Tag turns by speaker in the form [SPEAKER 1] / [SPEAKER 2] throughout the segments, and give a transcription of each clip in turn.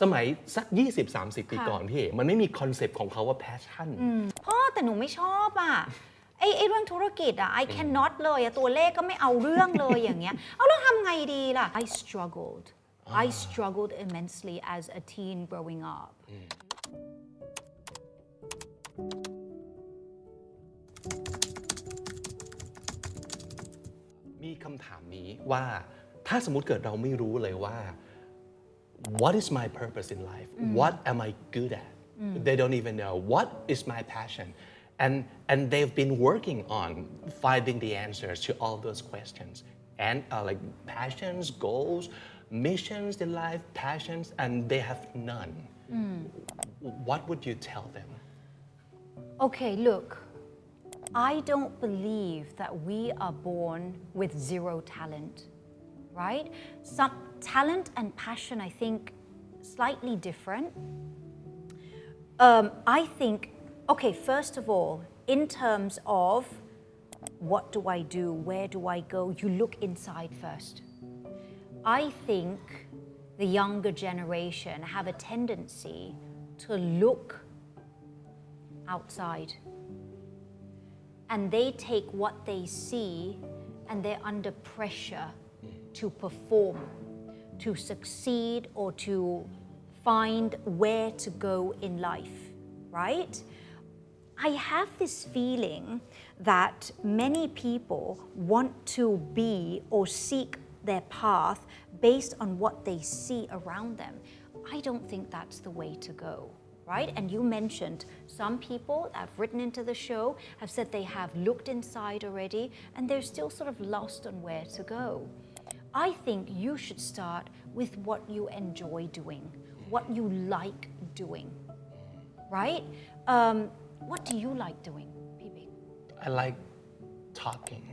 [SPEAKER 1] สมัยสัก20-30 ปีก่อนพี่มันไม่มีคอนเซปต์ของเขาว่า passion
[SPEAKER 2] พ่อแต่หนูไม่ชอบอ่ะไอ้เรื่องธุรกิจอ่ะ I cannot เลยอะตัวเลขก็ไม่เอาเรื่องเลยอย่างเงี้ยเอาแล้วทำไงดีล่ะ I struggled immensely as a teen growing up
[SPEAKER 1] มีคำถามนี้ว่าถ้าสมมุติเกิดเราไม่รู้เลยว่า what is my purpose in life what am I good at they don't even know what is my passion and they've been working on finding the answers to all those questions and like passions goals missions in life passions and they have none what would you tell them
[SPEAKER 2] Okay look I don't believe that we are born with zero talent right some talent and passion I think slightly different I think okay first of all in terms of what do I do where do I go you look inside first I think the younger generation have a tendency to look outside and they take what they see and they're under pressure to perform to succeed or to find where to go in life right I have this feeling that many people want to be or seek their path based on what they see around them. I don't think that's the way to go, right? And you mentioned some people that have written into the show have said they have looked inside already and they're still sort of lost on where to go. I think you should start with what you enjoy doing, what you like doing, right? What do you like doing, PB?
[SPEAKER 1] I like talking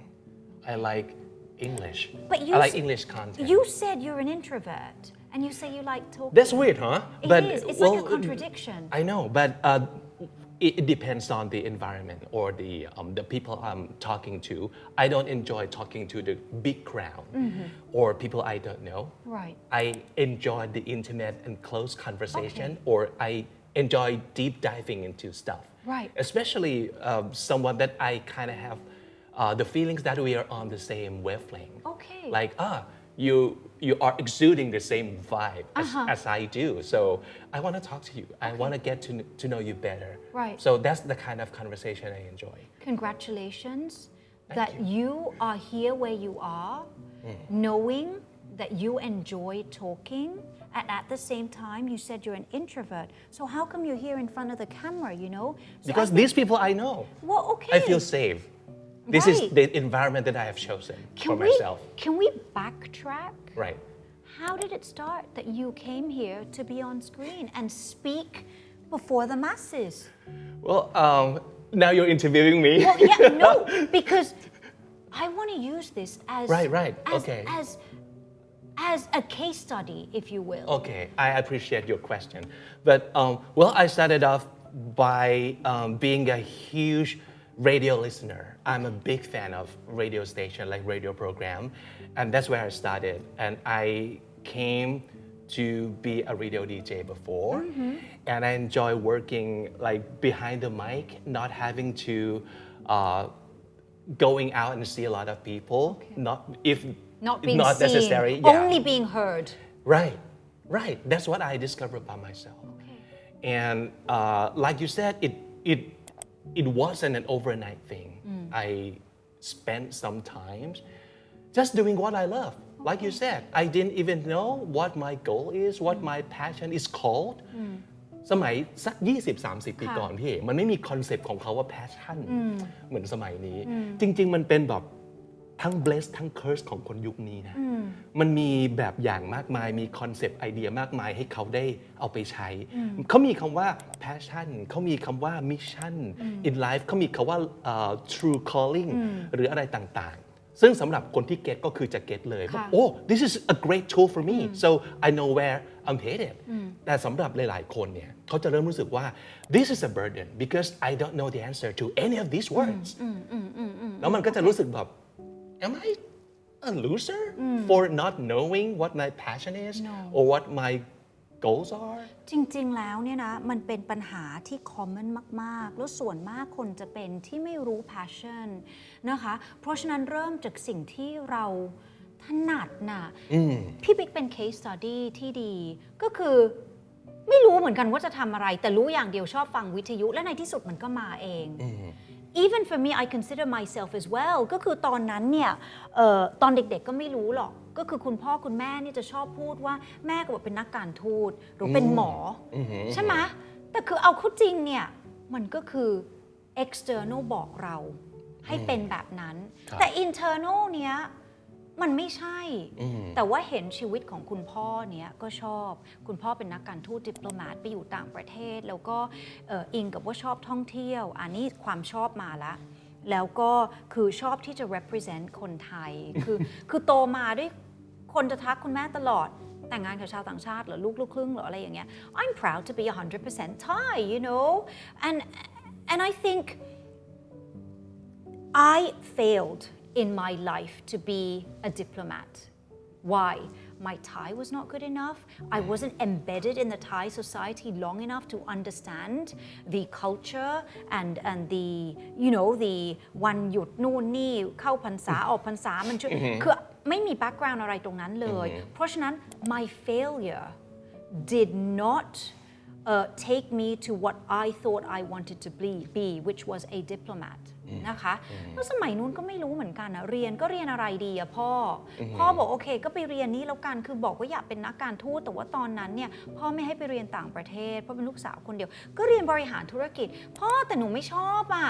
[SPEAKER 1] I like English
[SPEAKER 2] But
[SPEAKER 1] I like English content
[SPEAKER 2] You said you're an introvert and you say you like talking.
[SPEAKER 1] That's weird, huh?
[SPEAKER 2] It
[SPEAKER 1] But,
[SPEAKER 2] is. It's
[SPEAKER 1] well,
[SPEAKER 2] like a contradiction.
[SPEAKER 1] I know, but it depends on the environment or the people I'm talking to. I don't enjoy talking to the big crowd or people I don't know.
[SPEAKER 2] Right.
[SPEAKER 1] I enjoy the intimate and close conversation, or I enjoy deep diving into stuff.
[SPEAKER 2] Right.
[SPEAKER 1] Especially someone that I kind of have the feelings that we are on the same wavelength.
[SPEAKER 2] Okay.
[SPEAKER 1] Like you are exuding the same vibe as I do. So I want to talk to you. I want to get to know you better.
[SPEAKER 2] Right.
[SPEAKER 1] So that's the kind of conversation I enjoy.
[SPEAKER 2] Congratulations that you are here where you are, knowing that you enjoy talking, and at the same time you said you're an introvert. So how come you're here in front of the camera, you know? So
[SPEAKER 1] Because these people I know.
[SPEAKER 2] Well, okay.
[SPEAKER 1] I feel safe. This is the environment that I have chosen for myself.
[SPEAKER 2] Can we backtrack?
[SPEAKER 1] Right.
[SPEAKER 2] How did it start that you came here to be on screen and speak before the masses?
[SPEAKER 1] Well, now you're interviewing me.
[SPEAKER 2] Well, yeah, no, because I want to use this as
[SPEAKER 1] Right.
[SPEAKER 2] as,
[SPEAKER 1] Okay.
[SPEAKER 2] as a case study, if you will.
[SPEAKER 1] Okay, I appreciate your question. But, well, I started off by being a huge radio listener. I'm a big fan of radio station, like radio program, and that's where I started. And I came to be a radio DJ before, and I enjoy working like behind the mic, not having to going out and see a lot of people, not
[SPEAKER 2] being
[SPEAKER 1] not
[SPEAKER 2] seen,
[SPEAKER 1] necessary, yeah.
[SPEAKER 2] only being heard.
[SPEAKER 1] Right. That's what I discovered by myself.
[SPEAKER 2] Okay.
[SPEAKER 1] And like you said, it wasn't an overnight thing. I spent some time just doing what I love. Like you said, I didn't even know what my goal is, what my passion is called. สมัยสัก20-30 ปีก่อนพี่มันไม่มีคอนเซปต์ของเขาว่า passion เหมือนสมัยนี้จริงๆมันเป็นแบบทั้ง bless ทั้ง curse ของคนยุคนี้นะมันมีแบบอย่างมากมายมีคอนเซปต์ไอเดียมากมายให้เขาได้เอาไปใช้เขามีคำว่า passion เขามีคำว่า mission in life เขามีคำว่าtrue calling หรืออะไรต่างๆซึ่งสำหรับคนที่เก็ตก็คือจะเก็ตเลยว่าโอ้ this is a great tool for me so I know where I'm headed แต่สำหรับหลายๆคนเนี่ยเขาจะเริ่มรู้สึกว่า this is a burden because I don't know the answer to any of these words แล้วมันก็จะรู้สึกแบบAm I a loser for not knowing what my passion is or what my goals are
[SPEAKER 2] จริงๆแล้วเนี่ยนะมันเป็นปัญหาที่ common มากๆแล้วส่วนมากคนจะเป็นที่ไม่รู้ passion นะคะเพราะฉะนั้นเริ่มจากสิ่งที่เราถนัดน่ะพี่บิ๊กเป็น case study ที่ดีก็คือไม่รู้เหมือนกันว่าจะทำอะไรแต่รู้อย่างเดียวชอบฟังวิทยุและในที่สุดมันก็มาเอง Even for me I consider myself as well ก็คือตอนนั้นเนี่ยตอนเด็กๆก็ไม่รู้หรอกก็คือคุณพ่อคุณแม่นี่จะชอบพูดว่าแม่ก็บอกเป็นนักการทูตหรือเป็นหมอใช่ไหมแต่คือเอาเข้าจริงเนี่ยมันก็คือ external บอกเราให้เป็นแบบนั้นแต่ internal เนี้ยมันไม่ใช่แต่ว่าเห็นชีวิตของคุณพ่อเนี่ยก็ชอบคุณพ่อเป็นนักการทูตดิปโลมาตไปอยู่ต่างประเทศแล้วก็อิงกับว่าชอบท่องเที่ยวอันนี้ความชอบมาแล้วก็คือชอบที่จะ represent คนไทยคือโตมาด้วยคนจะทักคุณแม่ตลอดแต่งงานกับชาวต่างชาติหรือลูกครึ่งหรืออะไรอย่างเงี้ย I'm proud to be 100% Thai you know and I think I failed in my life to be a diplomat. Why? My Thai was not good enough. I wasn't embedded in the Thai society long enough to understand the culture and the you know the วันหยุดนู่นนี่เข้าพรรษาออกพรรษามันช่วยคือไม่มี background อะไรตรงนั้นเลยเพราะฉะนั้น my failure did not take me to what I thought I wanted to be which was a diplomat นะคะแล้วสมัยนู้นก็ไม่รู้เหมือนกันนะเรียนก็เรียนอะไรดีอะพ่อบอกโอเคก็ไปเรียนนี้แล้วกันคือบอกว่าอยากเป็นนักการทูตแต่ว่าตอนนั้นเนี่ยพ่อไม่ให้ไปเรียนต่างประเทศเพราะเป็นลูกสาวคนเดียวก็เรียนบริหารธุรกิจพ่อแต่หนูไม่ชอบอะ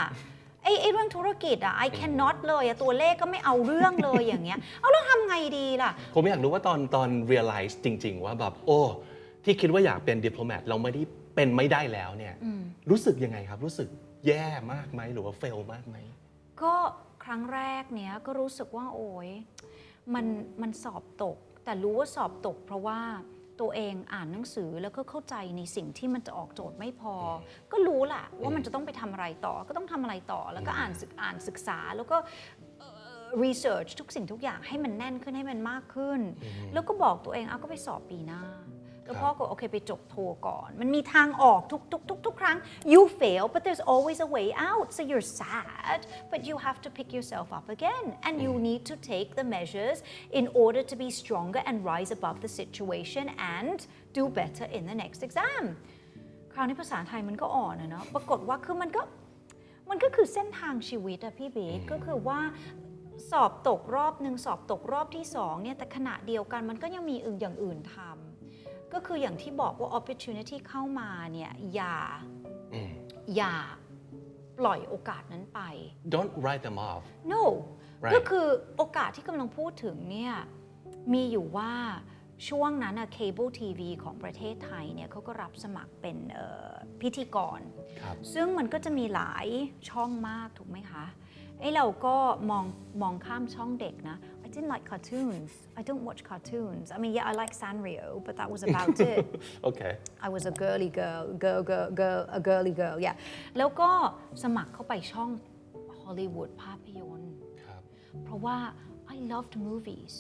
[SPEAKER 2] ไอ้เรื่องธุรกิจอะ I cannot เลยอะตัวเลขก็ไม่เอาเรื่องเลยอย่างเงี้ยเอาแล้วทำไงดีล่ะ
[SPEAKER 1] ผมอยากรู้ว่าตอน realize จริงๆว่าแบบโอ้ที่คิดว่าอยากเป็นดิปโลแมตเราไม่ได้เป็นไม่ได้แล้วเนี่ยรู้สึกยังไงครับรู้สึกแย่มากไหมหรือว่าเฟลมากไหม
[SPEAKER 2] ก็ครั้งแรกเนี้ยก็รู้สึกว่าโอ๊ยมันสอบตกแต่รู้ว่าสอบตกเพราะว่าตัวเองอ่านหนังสือแล้วก็เข้าใจในสิ่งที่มันจะออกโจทย์ไม่พอก็รู้แหละว่ามันจะต้องไปทำอะไรต่อก็ต้องทำอะไรต่อแล้วก็อ่านศึกษาแล้วก็research ทุกสิ่งทุกอย่างให้มันแน่นขึ้นให้มันมากขึ้นแล้วก็บอกตัวเองก็ไปสอบปีหน้าแล้วพ่อก็โอเคไปจบโทก่อนมันมีทางออกทุกครั้ง you fail but there's always a way out so you're sad but you have to pick yourself up again and you need to take the measures in order to be stronger and rise above the situation and do better in the next exam คราวนี้ภาษาไทยมันก็อ่อนเนาะปรากฏว่าคือมันก็คือเส้นทางชีวิตอะพี่บิ๊กก็คือว่าสอบตกรอบหนึ่งสอบตกรอบที่2เนี่ยแต่ขณะเดียวกันมันก็ยังมีอย่างอื่นทำก็คืออย่างที่บอกว่า opportunity เข้ามาเนี่ยอย่าปล่อยโอกาสนั้นไป
[SPEAKER 1] Don't write them off
[SPEAKER 2] No ก็คือโอกาสที่กำลังพูดถึงเนี่ยมีอยู่ว่าช่วงนั้นเคเบิลทีวีของประเทศไทยเนี่ยเขาก็รับสมัครเป็นพิธีกรซึ่งมันก็จะมีหลายช่องมากถูกไหมคะเราก็มองข้ามช่องเด็กนะ I didn't like cartoons I don't watch cartoons I mean yeah I like Sanrio but that was about it
[SPEAKER 1] Okay
[SPEAKER 2] I was a girly girl a girly girl yeah แล้วก็สมัครเข้าไปช่องฮอลลีวูดภาพยนตร์เพราะว่า I loved movies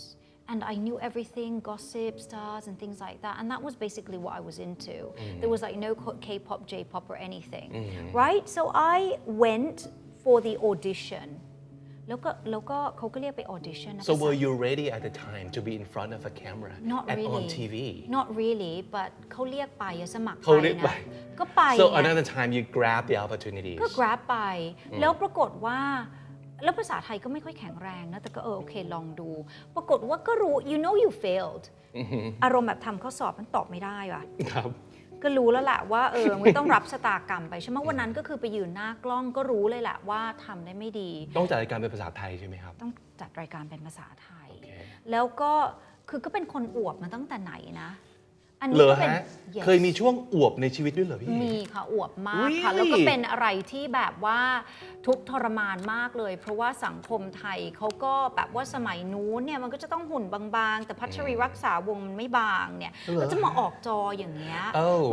[SPEAKER 2] and I knew everything, gossip, stars and things like that and that was basically what I was into there was like no K-pop, J-pop or anything right so I went for the audition แล้วก็เขาก็เรียกไป audition
[SPEAKER 1] So were you ready at the time to be in front of a camera
[SPEAKER 2] Not really
[SPEAKER 1] on TV
[SPEAKER 2] Not really but เขาเรียกไปสมัครไปนะก็ไป
[SPEAKER 1] So another time you grab the opportunities
[SPEAKER 2] ก็ grab ไปแล้วปรากฏว่าแล้วภาษาไทยก็ไม่ค่อยแข็งแรงนะแต่ก็โอเคลองดูปรากฏว่าก็รู้ you know you failed อารมณ์แบบทำข้อสอบมันตอบไม่ได้ว่ะ
[SPEAKER 1] ครับ
[SPEAKER 2] ก็รู้แล้วแหละว่ามันต้องรับชะตากรรมไปใช่ไหมวันนั้นก็คือไปยืนหน้ากล้องก็รู้เลยแหละว่าทำได้ไม่ดี
[SPEAKER 1] ต้องจัดรายการเป็นภาษาไทยใช่ไหมครับ
[SPEAKER 2] ต้องจัดรายการเป็นภาษาไทยแล้วก็คือก็เป็นคนอวบมาตั้งแต่ไหนนะอันนี้ก็เป็น
[SPEAKER 1] เคยมีช่วงอวบในชีวิตด้วยเหรอพี่
[SPEAKER 2] มีค่ะอวบมากค่ะแล้วก็เป็นอะไรที่แบบว่าทุกทรมานมากเลยเพราะว่าสังคมไทยเขาก็แบบว่าสมัยนู้นเนี่ยมันก็จะต้องหุ่นบางๆแต่พัชรีรักษาวงมันไม่บางเนี่ยแล้วจะมาออกจออย่างเงี้ย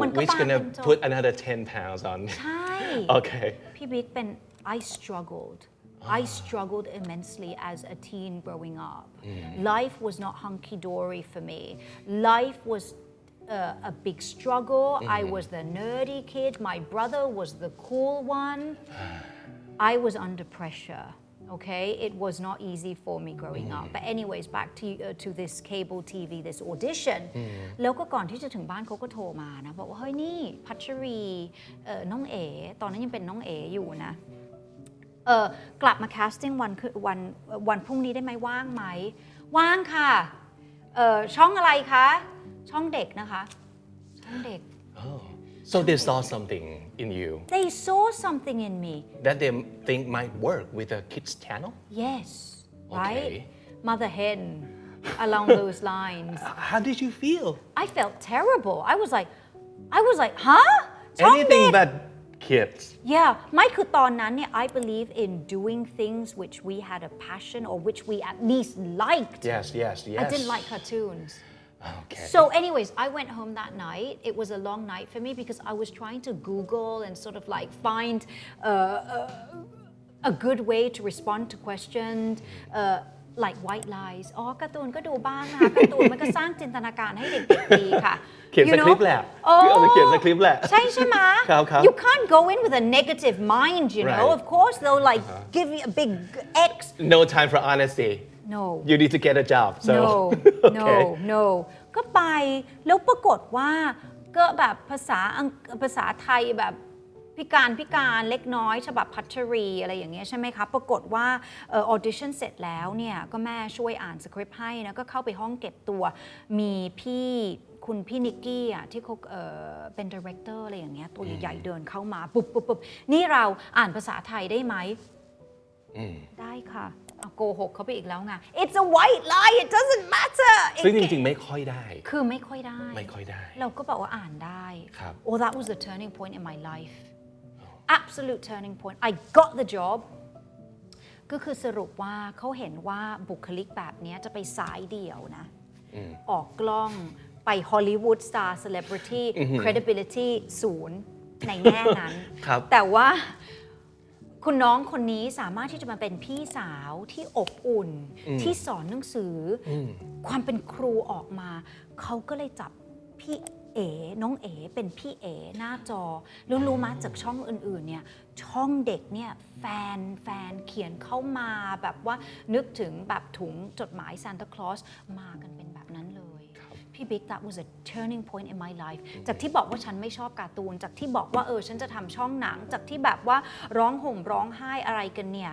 [SPEAKER 1] มันก็บางเป็นจอ put another 10 pounds on
[SPEAKER 2] ใช่พี่บิ๊กเป็น I struggled immensely as a teen growing up life was not hunky-dory for me life was a big struggle. I was the nerdy kid. My brother was the cool one. I was under pressure. Okay, it was not easy for me growing up. But anyways, back to this cable TV, this audition. แล้วก็ก่อนที่จะถึงบ้านเขาก็โทรมานะบอกว่าเฮ้ยนี่พัชรีน้องเอ๋ตอนนั้นยังเป็นน้องเอ๋อยู่นะกลับมาแคสติ้งวันพรุ่งนี้ได้ไหมว่างไหมว่างค่ะช่องอะไรคะช่องเด็กนะคะช่องเด็ก
[SPEAKER 1] So they saw something in you
[SPEAKER 2] They saw something in me
[SPEAKER 1] that they think might work with a kids channel.
[SPEAKER 2] Yes right
[SPEAKER 1] Okay.
[SPEAKER 2] mother hen along those lines
[SPEAKER 1] How did you feel?
[SPEAKER 2] I felt terrible I was like huh ช่องเด็
[SPEAKER 1] Anything
[SPEAKER 2] ก
[SPEAKER 1] but kids.
[SPEAKER 2] Yeah ไม่คือตอนนั้นเนี่ย I believe in doing things which we had a passion or which we at least liked
[SPEAKER 1] Yes.
[SPEAKER 2] I didn't like cartoons
[SPEAKER 1] Okay.
[SPEAKER 2] So anyways I went home that night it was a long night for me because I was trying to Google and sort of like find a good way to respond to questions like white lies อ๋อการ์ตูนก็ดูบ้างนะคะการ์ตูนมันก็สร้างจินตนาการให้เด็กๆดีค่ะ
[SPEAKER 1] เขียนสคริปต์แหละพี่เอาไปเขียนสคริปต์แหละ
[SPEAKER 2] ใช่ไหม
[SPEAKER 1] ครับ
[SPEAKER 2] You can't go in with a negative mind you know
[SPEAKER 1] Right.
[SPEAKER 2] of course they'll like give you a big X
[SPEAKER 1] No time for honesty.
[SPEAKER 2] No
[SPEAKER 1] You need to get a job. So
[SPEAKER 2] no no ก็ไปแล้วปรากฏว่าก็แบบภาษาไทยแบบพิการเล็กน้อยฉบับพัชรีอะไรอย่างเงี้ยใช่ไหมคะปรากฏว่าออดิชั่นเสร็จแล้วเนี่ยก็แม่ช่วยอ่านสคริปต์ให้นะก็เข้าไปห้องเก็บตัวมีคุณพี่นิกกี้อ่ะที่เขาเป็นดีเรคเตอร์อะไรอย่างเงี้ยตัวใหญ่ๆเดินเข้ามาปุ๊บนี่เราอ่านภาษาไทยได้ไหมได้ค่ะโกหกเขาไปอีกแล้วไง It's a white lie it doesn't matter
[SPEAKER 1] ซึ่งจริงๆไม่ค่อยได้
[SPEAKER 2] คือไม่ค่อยได้ เราก็บอกว่าอ่านได้
[SPEAKER 1] ครับ
[SPEAKER 2] Oh that was the turning point in my life absolute turning point I got the job ก็คือสรุปว่าเขาเห็นว่าบุคลิกแบบนี้จะไปสายเดี่ยวนะออกกล้องไปฮอลลีวูดสตาร์เซเลบริตี้ credibility ศูนย์ในแง่นั้น แต่ว่าคุณน้องคนนี้สามารถที่จะมาเป็นพี่สาวที่อบอุ่นที่สอนหนังสือความเป็นครูออกมาเขาก็เลยจับพี่เอ๋น้องเอ๋เป็นพี่เอ๋หน้าจอรู้มาจากช่องอื่นๆเนี่ยช่องเด็กเนี่ยแฟนเขียนเข้ามาแบบว่านึกถึงแบบถุงจดหมายซานตาคลอสมากันเป็นแบบนั้นเลยพี่บิ๊ก that was a turning point in my life จากที่บอกว่าฉันไม่ชอบการ์ตูนจากที่บอกว่าฉันจะทำช่องหนังจากที่แบบว่าร้องห่มร้องไห้อะไรกันเนี่ย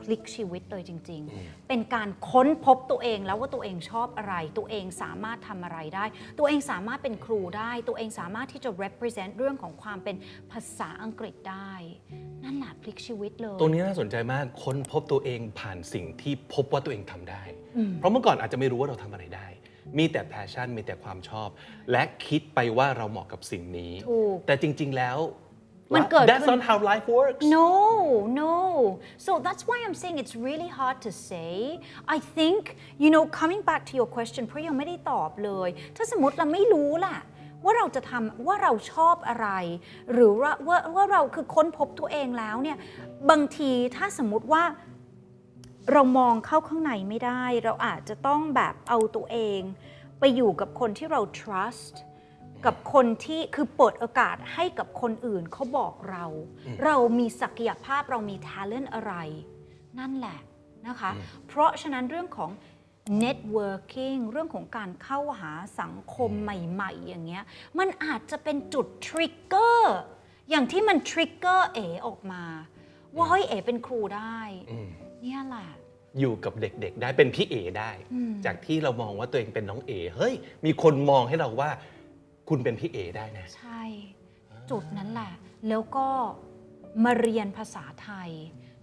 [SPEAKER 2] พลิกชีวิตเลยจริงๆเป็นการค้นพบตัวเองแล้วว่าตัวเองชอบอะไรตัวเองสามารถทำอะไรได้ตัวเองสามารถเป็นครูได้ตัวเองสามารถที่จะ represent เรื่องของความเป็นภาษาอังกฤษได้นั่นแหละพลิกชีวิตเลย
[SPEAKER 1] ตรงนี้น่าสนใจมากค้นพบตัวเองผ่านสิ่งที่พบว่าตัวเองทำได้เพราะเมื่อก่อนอาจจะไม่รู้ว่าเราทำอะไรได้มีแต่ passion มีแต่ความชอบและคิดไปว่าเราเหมาะกับสิ่งนี้แต่จริงๆแล้ว
[SPEAKER 2] มันเกิด
[SPEAKER 1] That's not how life works.
[SPEAKER 2] No. So that's why I'm saying it's really hard to say. I think, coming back to your question เพราะยังไม่ได้ตอบเลย ถ้าสมมติเราไม่รู้ล่ะว่าเราจะทำว่าเราชอบอะไร หรือว่าเราคือค้นพบตัวเองแล้วเนี่ย บางทีถ้าสมมติว่าเรามองเข้าข้างในไม่ได้ เราอาจจะต้องแบบเอาตัวเองไปอยู่กับคนที่เรา trustกับคนที่คือเปิดโอกาสให้กับคนอื่นเขาบอกเรามีศักยภาพเรามี talent อะไรนั่นแหละนะคะเพราะฉะนั้นเรื่องของ networking เรื่องของการเข้าหาสังคมใหม่ๆอย่างเงี้ยมันอาจจะเป็นจุด trigger อย่างที่มัน trigger เอ๋ออกมาว่าเฮ้ยเอ๋เป็นครูได้เนี่ยแหละ
[SPEAKER 1] อยู่กับเด็กๆได้เป็นพี่เอ๋ได้จากที่เรามองว่าตัวเองเป็นน้องเอ๋เฮ้ยมีคนมองให้เราว่าคุณเป็นพี่เอได้นะ
[SPEAKER 2] ใช่จุดนั้นแหละแล้วก็มาเรียนภาษาไทย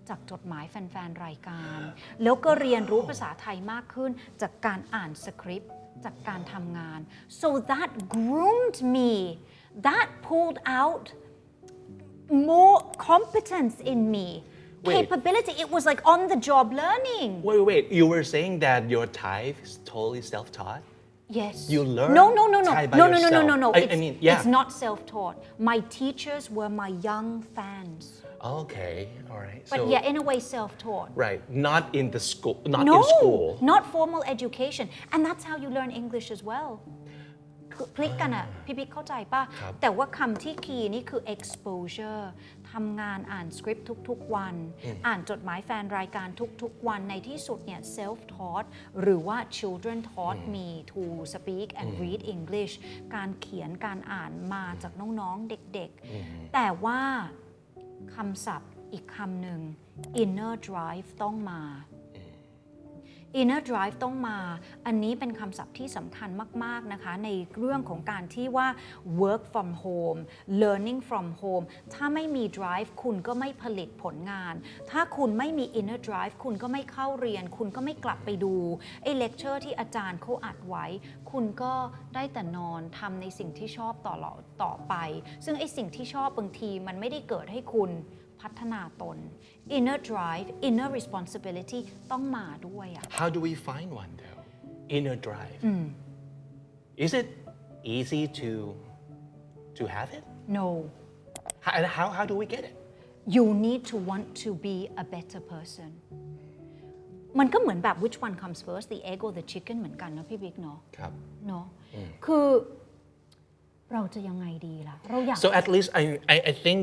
[SPEAKER 2] จากจดหมายแฟนๆรายการแล้วก็เรียนรู้ภาษาไทยมากขึ้นจากการอ่านสคริปต์จากการทำงาน so that groomed me that pulled out more competence in me capability it was like on the job learning
[SPEAKER 1] wait you were saying that your Thai is totally self-taught
[SPEAKER 2] Yes.
[SPEAKER 1] You learn
[SPEAKER 2] No.
[SPEAKER 1] Thai by yourself.
[SPEAKER 2] No.
[SPEAKER 1] I mean, yeah.
[SPEAKER 2] It's not self-taught. My teachers were my young fans.
[SPEAKER 1] Okay, all right.
[SPEAKER 2] But
[SPEAKER 1] so,
[SPEAKER 2] yeah, in a way, self-taught.
[SPEAKER 1] Right, not in the school, not
[SPEAKER 2] no,
[SPEAKER 1] in school.
[SPEAKER 2] not formal education, and that's how you learn English as well. คลิกกันอะพี่บิ๊กเข้าใจป่ะ
[SPEAKER 1] ครับ
[SPEAKER 2] แต่ว่าคำที่คีย์นี่คือ exposure ทำงานอ่านสคริปต์ทุกๆวัน อ่านจดหมายแฟนรายการทุกๆวันในที่สุดเนี่ย self taught หรือว่า children taught me to speak and read English การเขียนการอ่านมาจากน้องๆเด็กๆ แต่ว่าคำศัพท์อีกคำหนึ่ง inner drive ต้องมา inner drive ต้องมา อันนี้เป็นคำศัพท์ที่สำคัญมากๆนะคะในเรื่องของการที่ว่า work from home learning from home ถ้าไม่มี drive คุณก็ไม่ผลิตผลงาน ถ้าคุณไม่มี inner drive คุณก็ไม่เข้าเรียน คุณก็ไม่กลับไปดูไอ้ lecture ที่อาจารย์เขาอัดไว้ คุณก็ได้แต่นอนทำในสิ่งที่ชอบต่อไป ซึ่งไอ้สิ่งที่ชอบบางทีมันไม่ได้เกิดให้คุณพัฒนาตน inner drive inner responsibility ต้องมาด้วยอะ
[SPEAKER 1] How do we find one though? Inner drive. Is it easy to have it?
[SPEAKER 2] no
[SPEAKER 1] How do we get it?
[SPEAKER 2] you need to want to be a better person มันก็เหมือนแบบ which one comes first the egg or the chicken เหมือนกันนะพี่บิ๊กเนาะ
[SPEAKER 1] ครับ
[SPEAKER 2] เนาะคือเราจะยังไงดีล่ะเราอยาก
[SPEAKER 1] So at least I think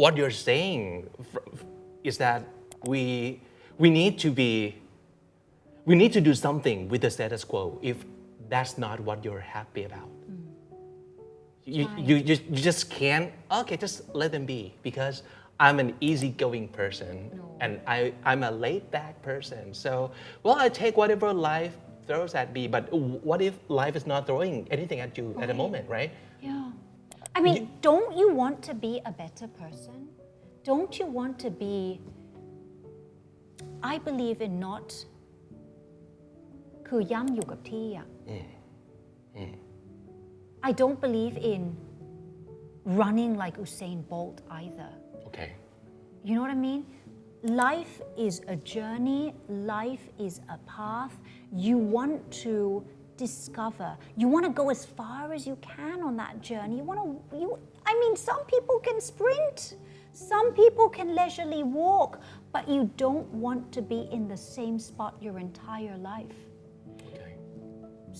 [SPEAKER 1] what you're saying is that we need to do something with the status quo if that's not what you're happy about. You just can't just let them be because I'm an easygoing person and I'm a laid back person. So I take whatever life throws at me, but what if life is not throwing anything at you at the moment, right?
[SPEAKER 2] Yeah. I mean, don't you want to be a better person? Don't you want to be I believe in not คือย่ำอยู่กับที่อะ I don't believe in running like Usain Bolt either.
[SPEAKER 1] Okay.
[SPEAKER 2] You know what I mean? Life is a journey, life is a path. You want to discover. You want to go as far as you can on that journey. I mean, some people can sprint. Some people can leisurely walk, but you don't want to be in the same spot your entire life.
[SPEAKER 1] Okay.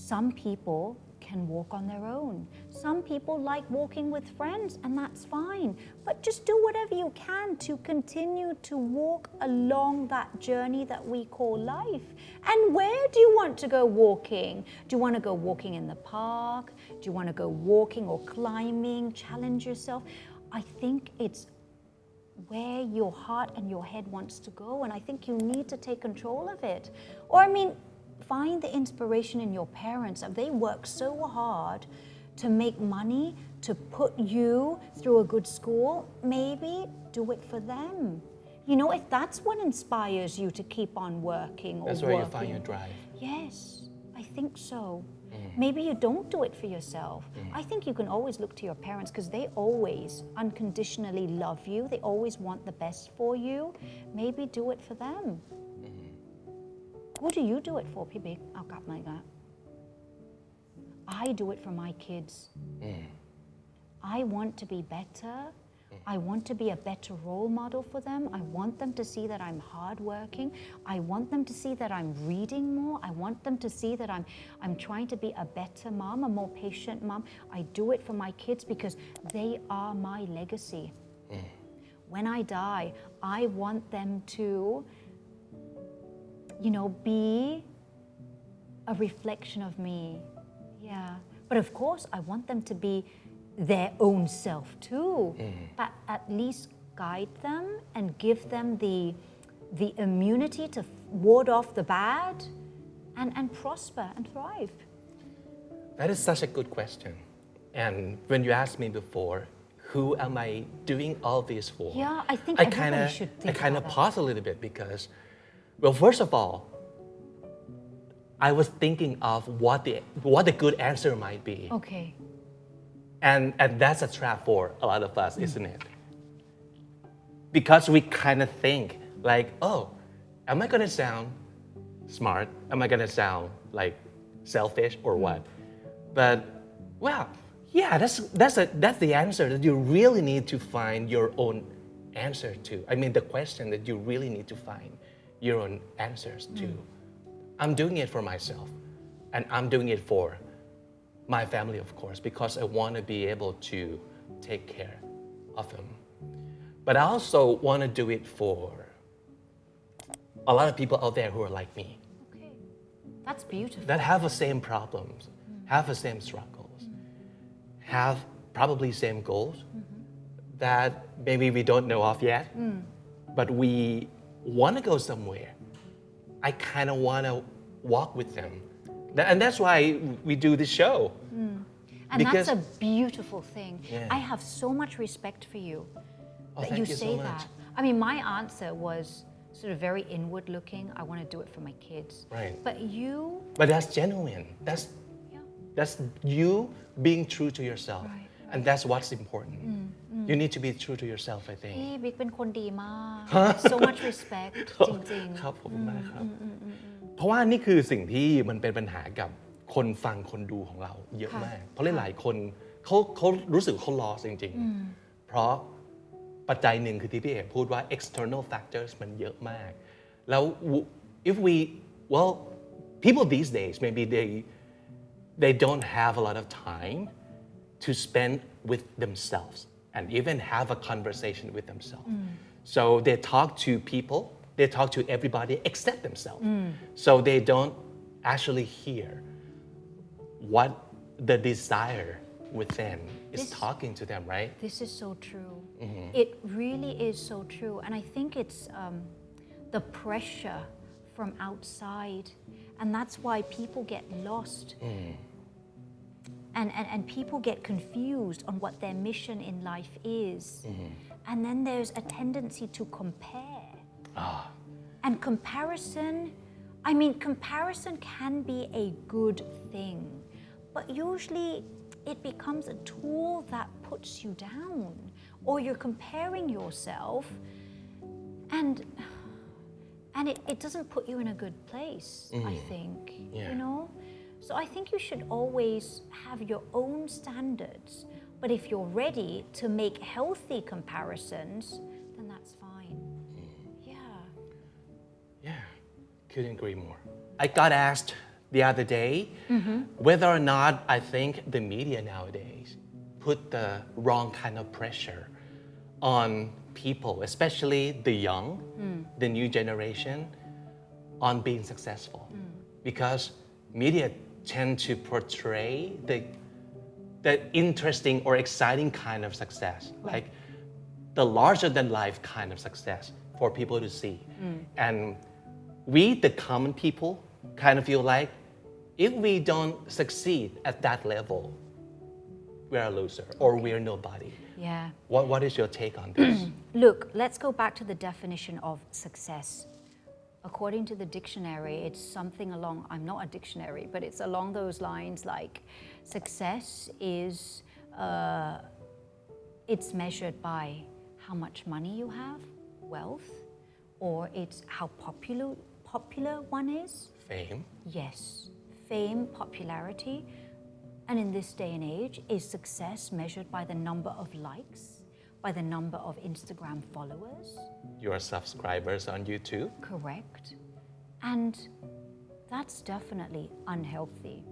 [SPEAKER 2] Some people can walk on their own. Some people like walking with friends, and that's fine. But just do whatever you can to continue to walk along that journey that we call life. And where do you want to go walking? Do you want to go walking in the park? Do you want to go walking or climbing? Challenge yourself. I think it's where your heart and your head wants to go, and I think you need to take control of it. Or I mean, find the inspiration in your parents. They work so hard to make money, to put you through a good school. Maybe do it for them. You know, if that's what inspires you to keep on working or
[SPEAKER 1] That's where
[SPEAKER 2] working.
[SPEAKER 1] you find your drive.
[SPEAKER 2] Yes, I think so. Maybe you don't do it for yourself. I think you can always look to your parents because they always unconditionally love you. They always want the best for you. Maybe do it for them. Who do you do it for, พี่บิ๊กเอากลับมาอีกแล้ว I do it for my kids. I want to be better. I want to be a better role model for them. I want them to see that I'm hardworking. I want them to see that I'm reading more. I want them to see that I'm trying to be a better mom, a more patient mom. I do it for my kids because they are my legacy. When I die, I want them to be a reflection of me. Yeah. But of course, I want them to be their own self too. But at least guide them and give them the immunity to ward off the bad and prosper and thrive.
[SPEAKER 1] That is such a good question. And when you asked me before, who am I doing all this for?
[SPEAKER 2] Yeah, I think everybody should think
[SPEAKER 1] I kind of
[SPEAKER 2] about that.
[SPEAKER 1] paused a little bit because, well, first of all, I was thinking of what the good answer might be.
[SPEAKER 2] Okay.
[SPEAKER 1] And that's a trap for a lot of us, isn't it? Because we kind of think like, oh, am I going to sound smart? Am I going to sound like selfish or what? But, well, yeah, that's the answer that you really need to find your own answer to. I mean, the question that you really need to find your own answers to. I'm doing it for myself, and I'm doing it for my family, of course, because I want to be able to take care of them. But I also want to do it for a lot of people out there who are like me,
[SPEAKER 2] Okay. That's beautiful.
[SPEAKER 1] that have the same problems, have the same struggles, have probably same goals that maybe we don't know of yet, but we want to go somewhere. I kind of want to walk with them. And that's why we do this show.
[SPEAKER 2] And
[SPEAKER 1] because-
[SPEAKER 2] that's a beautiful thing.
[SPEAKER 1] Yeah.
[SPEAKER 2] I have so much respect for you that
[SPEAKER 1] thank
[SPEAKER 2] you
[SPEAKER 1] you so
[SPEAKER 2] say
[SPEAKER 1] much.
[SPEAKER 2] that. I mean, my answer was sort of very inward looking. I want to do it for my kids.
[SPEAKER 1] Right.
[SPEAKER 2] But you,
[SPEAKER 1] But that's genuine.
[SPEAKER 2] yeah,
[SPEAKER 1] That's you being true to yourself.
[SPEAKER 2] Right,
[SPEAKER 1] And that's what's important. You need to be true to yourself, I think.
[SPEAKER 2] พี่บิ๊กเป็นคนดีมาก so much respect จริง
[SPEAKER 1] ครับผมมากครับ เพราะว่านี่คือสิ่งที่มันเป็นปัญหากับคนฟังคนดูของเราเยอะมาก เพราะหลายๆคนเขารู้สึกเขา lost จริงๆ เพราะปัจจัยหนึ่งคือที่พี่เอกพูดว่า external factors มันเยอะมาก แล้ว if we well people these days maybe they don't have a lot of time to spend with themselves and even have a conversation with themselves. So they talk to people, they talk to everybody except themselves. So they don't actually hear what the desire within is talking to them, right?
[SPEAKER 2] This is so true. It really is so true. And I think it's the pressure from outside. And that's why people get lost. And people get confused on what their mission in life is. And then there's a tendency to compare. And comparison, I mean, comparison can be a good thing, but usually it becomes a tool that puts you down, or you're comparing yourself, and it doesn't put you in a good place, I think, you know? So I think you should always have your own standards, but if you're ready to make healthy comparisons, then that's fine. Yeah.
[SPEAKER 1] Yeah, couldn't agree more. I got asked the other day whether or not I think the media nowadays put the wrong kind of pressure on people, especially the young, the new generation, on being successful. Because media tend to portray the interesting or exciting kind of success, like the larger than life kind of success for people to see. And we, the common people, kind of feel like if we don't succeed at that level, we're a loser or we're nobody.
[SPEAKER 2] Yeah.
[SPEAKER 1] What is your take on this?
[SPEAKER 2] Look, let's go back to the definition of success. According to the dictionary, it's something along, I'm not a dictionary, but it's along those lines like success is, it's measured by how much money you have, wealth, or it's how popular one is.
[SPEAKER 1] Fame.
[SPEAKER 2] Yes, fame, popularity. And in this day and age, is success measured by the number of likes, by the number of Instagram followers?
[SPEAKER 1] Your subscribers on YouTube.
[SPEAKER 2] Correct. And that's definitely unhealthy.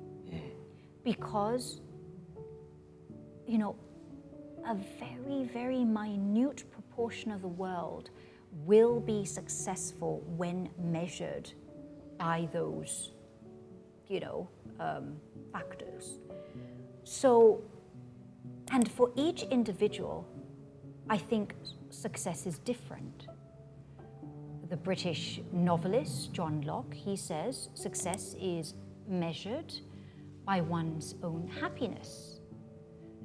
[SPEAKER 2] Because, you know, a very, very minute proportion of the world will be successful when measured by those, you know, factors. So, and for each individual, I think success is different. The British novelist John Locke, he says success is measured by one's own happiness.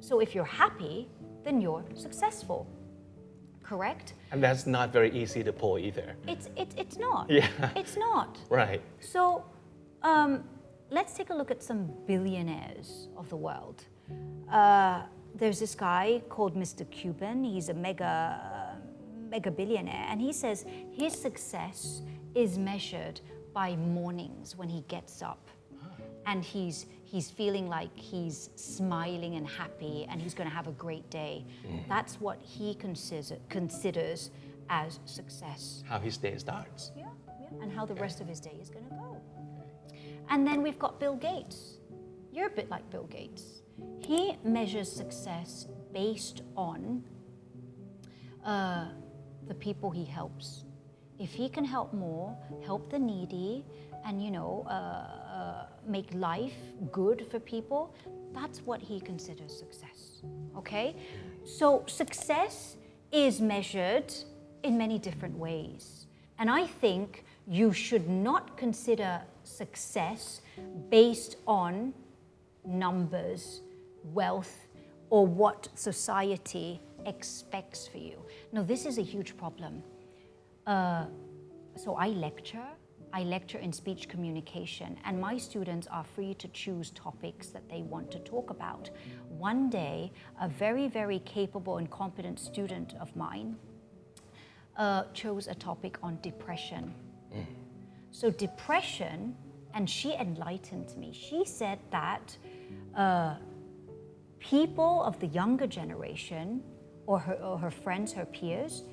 [SPEAKER 2] So if you're happy, then you're successful. Correct?
[SPEAKER 1] And that's not very easy to pull either.
[SPEAKER 2] It's not.
[SPEAKER 1] Yeah.
[SPEAKER 2] It's not.
[SPEAKER 1] Right.
[SPEAKER 2] So let's take a look at some billionaires of the world. There's this guy called Mr. Cuban. He's a mega billionaire, and he says his success is measured by mornings when he gets up, and he's feeling like he's smiling and happy, and he's going to have a great day. That's what he considers as success.
[SPEAKER 1] How his day starts.
[SPEAKER 2] Yeah, and how the rest of his day is going to go. And then we've got Bill Gates. you're a bit like Bill Gates. He measures success based on the people he helps. If he can help more, help the needy, and make life good for people, that's what he considers success. Okay? So success is measured in many different ways. And I think you should not consider success based on numbers, wealth, or what society expects for you. Now, this is a huge problem. So I lecture in speech communication, and my students are free to choose topics that they want to talk about. One day, a very, very capable and competent student of mine chose a topic on depression. So depression, and she enlightened me. She said that people of the younger generation, or her friends, her peers,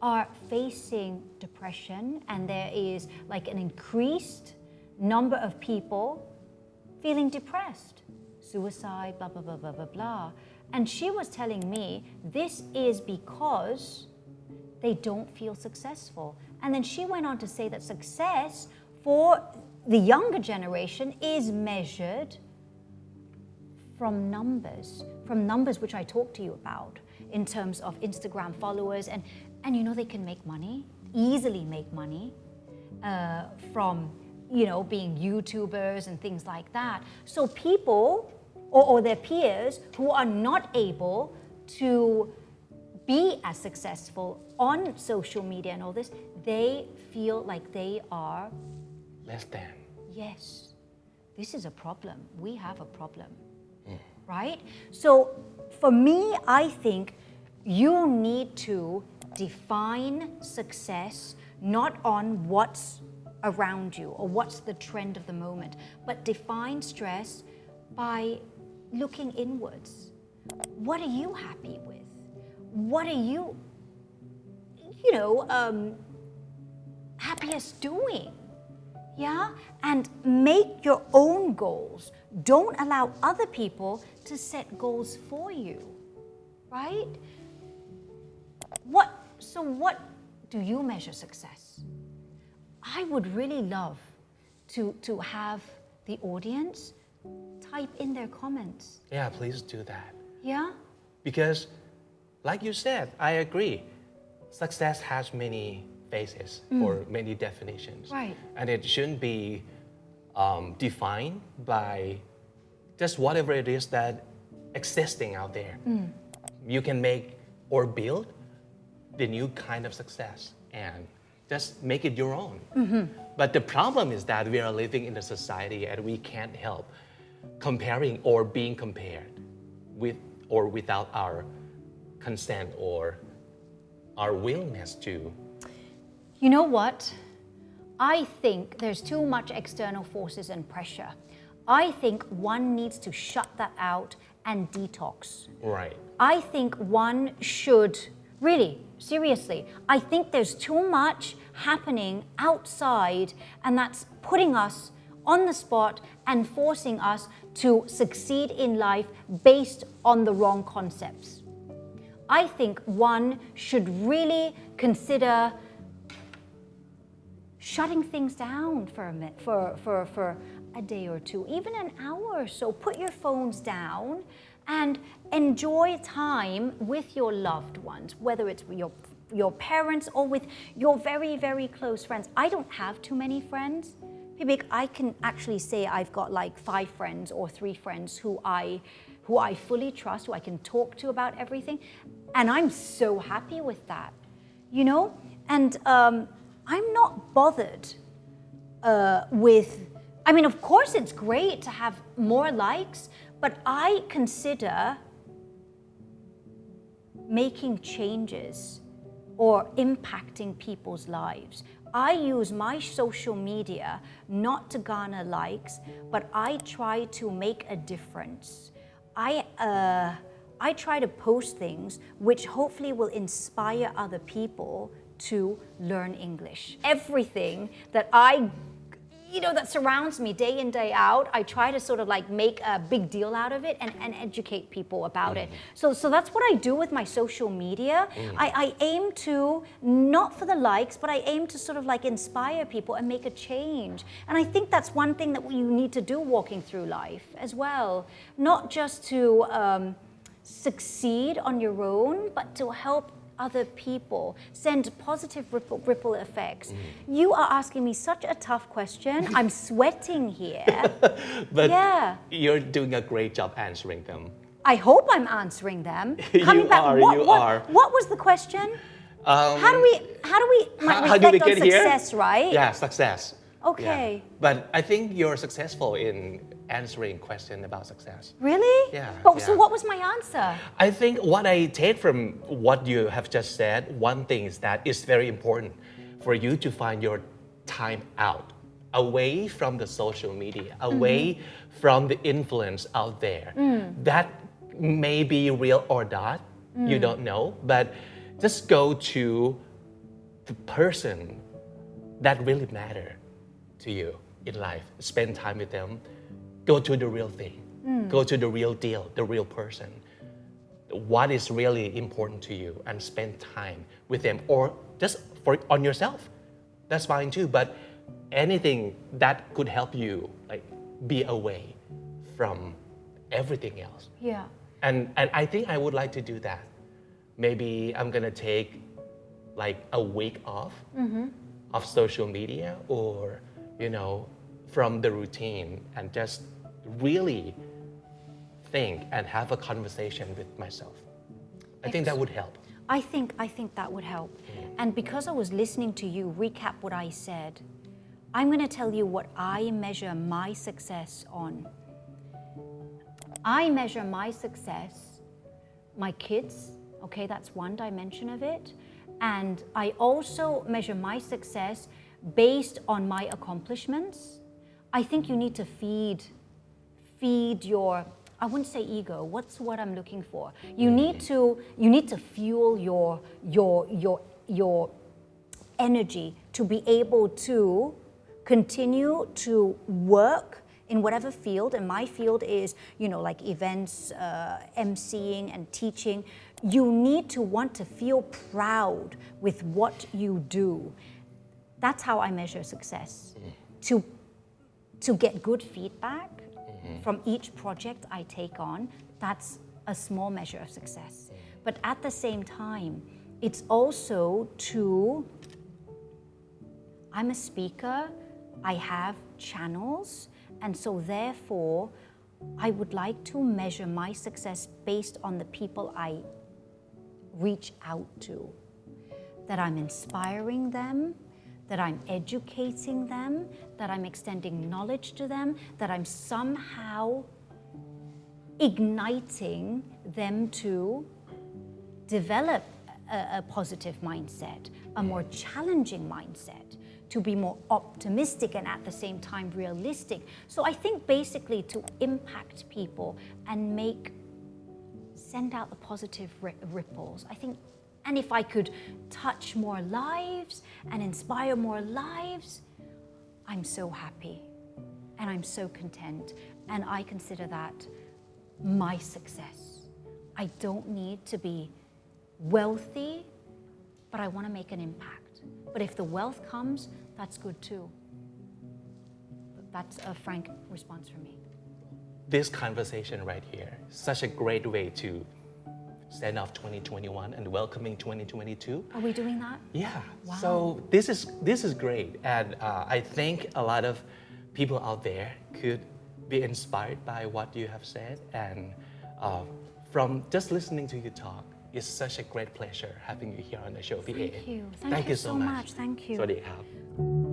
[SPEAKER 2] are facing depression, and there is like an increased number of people feeling depressed, suicide, blah, blah, blah, blah, blah, blah. And she was telling me this is because they don't feel successful. And then she went on to say that success for the younger generation is measured from numbers which I talked to you about in terms of Instagram followers, and they can make money, easily make money from being YouTubers and things like that. So people or their peers who are not able to be as successful on social media and all this, they feel like they are
[SPEAKER 1] less than.
[SPEAKER 2] Yes, this is a problem. We have a problem, right? So for me, I think you need to define success not on what's around you or what's the trend of the moment, but define stress by looking inwards. What are you happy with? What are you, happiest doing? Yeah? And make your own goals. Don't allow other people to set goals for you, right? What do you measure success? I would really love to have the audience type in their comments.
[SPEAKER 1] Yeah, please do that.
[SPEAKER 2] Yeah?
[SPEAKER 1] Because, like you said, I agree. Success has many faces or many definitions.
[SPEAKER 2] Right.
[SPEAKER 1] And it shouldn't be defined by just whatever it is that existing out there. You can make or build the new kind of success and just make it your own. But the problem is that we are living in a society and we can't help comparing or being compared with or without our consent or our willingness to.
[SPEAKER 2] You know what? I think there's too much external forces and pressure. I think one needs to shut that out and detox.
[SPEAKER 1] Right.
[SPEAKER 2] I think one should, really, seriously, I think there's too much happening outside, and that's putting us on the spot and forcing us to succeed in life based on the wrong concepts. I think one should really consider shutting things down for a minute, for a day or two, even an hour or so. Put your phones down and enjoy time with your loved ones, whether it's your parents or with your very, very close friends. I don't have too many friends. Pibik, I can actually say I've got like 5 friends or 3 friends who I fully trust, who I can talk to about everything. And I'm so happy with that, And I'm not bothered with, of course it's great to have more likes, but I consider making changes or impacting people's lives. I use my social media not to garner likes, but I try to make a difference. I try to post things which hopefully will inspire other people to learn English. Everything that I that surrounds me day in, day out. I try to sort of like make a big deal out of it and educate people about it. So that's what I do with my social media. I aim to, not for the likes, but I aim to sort of like inspire people and make a change. And I think that's one thing that you need to do walking through life as well. Not just to succeed on your own, but to help other people, send positive ripple effects. You are asking me such a tough question. I'm sweating here.
[SPEAKER 1] But
[SPEAKER 2] yeah.
[SPEAKER 1] you're doing a great job answering them.
[SPEAKER 2] I hope I'm answering them.
[SPEAKER 1] You are.
[SPEAKER 2] What was the question? How do we
[SPEAKER 1] how do we
[SPEAKER 2] reflect on
[SPEAKER 1] get here?
[SPEAKER 2] success, right?
[SPEAKER 1] Yeah, success.
[SPEAKER 2] Okay.
[SPEAKER 1] Yeah. But I think you're successful in answering question about success.
[SPEAKER 2] Really?
[SPEAKER 1] Yeah,
[SPEAKER 2] But so
[SPEAKER 1] yeah.
[SPEAKER 2] what was my answer?
[SPEAKER 1] I think what I take from what you have just said, one thing is that it's very important for you to find your time out, away from the social media, away from the influence out there. That may be real or not, you don't know, but just go to the person that really matter to you in life. Spend time with them. Go to the real thing. Go to the real deal, the real person. What is really important to you, and spend time with them, or just on yourself. That's fine too. But anything that could help you, like, be away from everything else.
[SPEAKER 2] Yeah.
[SPEAKER 1] And I think I would like to do that. Maybe I'm gonna take like a week off of social media, or from the routine, and just really think and have a conversation with myself. I think that would help.
[SPEAKER 2] I think that would help. And because I was listening to you recap what I said, I'm going to tell you what I measure my success on. I measure my success, my kids, okay, that's one dimension of it. And I also measure my success based on my accomplishments. I think you need to feed your, I wouldn't say ego, what's what I'm looking for? You need to fuel your energy to be able to continue to work in whatever field, and my field is, like events, emceeing and teaching. You need to want to feel proud with what you do. That's how I measure success. To get good feedback from each project I take on, that's a small measure of success. But at the same time, it's also I'm a speaker, I have channels, and so therefore, I would like to measure my success based on the people I reach out to. That I'm inspiring them, that I'm educating them, that I'm extending knowledge to them, that I'm somehow igniting them to develop a positive mindset, a more challenging mindset, to be more optimistic and at the same time realistic. So I think basically to impact people and send out the positive ripples. I think, and if I could touch more lives and inspire more lives, I'm so happy and I'm so content, and I consider that my success. I don't need to be wealthy, but I want to make an impact. But if the wealth comes, that's good too. That's a frank response from me.
[SPEAKER 1] This conversation right here, such a great way to send off 2021 and welcoming 2022.
[SPEAKER 2] Are we doing that?
[SPEAKER 1] Yeah.
[SPEAKER 2] Wow.
[SPEAKER 1] So this is great, and I think a lot of people out there could be inspired by what you have said, and from just listening to you talk, it's such a great pleasure having you here on the show, พี่เอ
[SPEAKER 2] Thank you so much. Thank you.
[SPEAKER 1] สวัสดีครับ